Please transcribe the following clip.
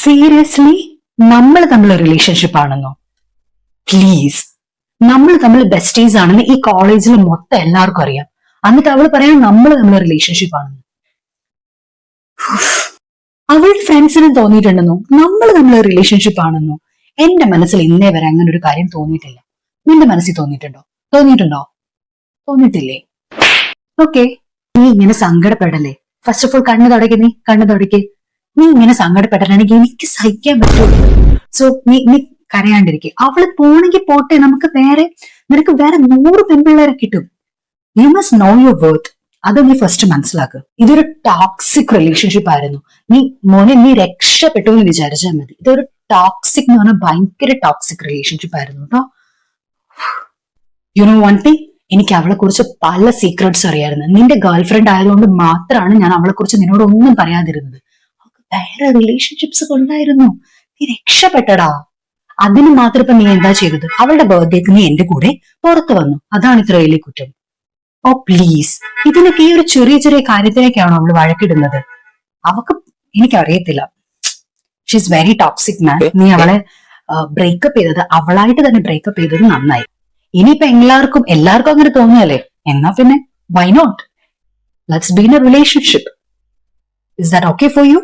Seriously നമ്മൾ തമ്മിൽ relationship ആണെന്നോ? പ്ലീസ്, നമ്മൾ തമ്മിൽ ബെസ്റ്റീസ് ആണെന്ന് ഈ കോളേജിൽ മൊത്തം എല്ലാവർക്കും അറിയാം. എന്നിട്ട് അവൾ പറയാൻ നമ്മൾ തമ്മിൽ റിലേഷൻഷിപ്പ് ആണെന്ന്. അവളുടെ ഫ്രണ്ട്സിന് തോന്നിയിട്ടുണ്ടെന്നോ നമ്മൾ തമ്മിൽ റിലേഷൻഷിപ്പ് ആണെന്നോ? എന്റെ മനസ്സിൽ ഇന്നേ വരെ അങ്ങനെ ഒരു കാര്യം തോന്നിയിട്ടില്ല. നിന്റെ മനസ്സിൽ തോന്നിയിട്ടുണ്ടോ? തോന്നിയിട്ടില്ലേ? ഓക്കെ, നീ ഇങ്ങനെ സങ്കടപ്പെടല്ലേ. ഫസ്റ്റ് ഓഫ് ഓൾ കണ്ണു തുടയ്ക്ക്. നീ ഇങ്ങനെ സങ്കടപ്പെട്ടിട്ടുണ്ടെങ്കിൽ എനിക്ക് സഹിക്കാൻ പറ്റുള്ളൂ. സോ നീ കരയാണ്ടിരിക്കെ. അവള് പോണെങ്കിൽ പോട്ടെ, നിനക്ക് വേറെ 100 പെൺപിള്ളേരെ കിട്ടും. You must know your worth. അത് നീ ഫസ്റ്റ് മനസ്സിലാക്കുക. ഇതൊരു ടോക്സിക് റിലേഷൻഷിപ്പ് ആയിരുന്നു. നീ രക്ഷപ്പെട്ടു എന്ന് വിചാരിച്ചാൽ മതി. ഇതൊരു ടോക്സിക് എന്ന് പറഞ്ഞാൽ ഭയങ്കര ടോക്സിക് റിലേഷൻഷിപ്പ് ആയിരുന്നു കേട്ടോ. യു നോ വൺ തിങ്, എനിക്ക് അവളെ കുറിച്ച് പല സീക്രട്സ് അറിയായിരുന്നു. നിന്റെ ഗേൾഫ്രണ്ട് ആയതുകൊണ്ട് മാത്രമാണ് ഞാൻ അവളെ കുറിച്ച് നിന്നോട് ഒന്നും പറയാതിരുന്നത്. വേറെ റിലേഷൻഷിപ്സ് കൊണ്ടായിരുന്നു. നീ രക്ഷപ്പെട്ടടാ. അതിന് മാത്രം ഇപ്പൊ നീ എന്താ ചെയ്തത്? അവളുടെ ബർത്ത്ഡേക്ക് നീ എന്റെ കൂടെ പുറത്തു വന്നു. അതാണ് ഇത്ര വലിയ കുറ്റം. ഓ പ്ലീസ്, ഇതിനൊക്കെ ഈ ഒരു ചെറിയ ചെറിയ കാര്യത്തിലേക്കാണോ അവള് വഴക്കിടുന്നത്? എനിക്കറിയത്തില്ല. ഷീ ഈസ് വെരി ടോക്സിക് മാൻ. നീ അവളെ ബ്രേക്കപ്പ് ചെയ്തത്, അവളായിട്ട് തന്നെ ബ്രേക്കപ്പ് ചെയ്തത് നന്നായി. ഇനിയിപ്പോ എല്ലാവർക്കും അങ്ങനെ തോന്നിയല്ലേ, എന്നാ പിന്നെ why not, let's be in a relationship. Is that okay for U?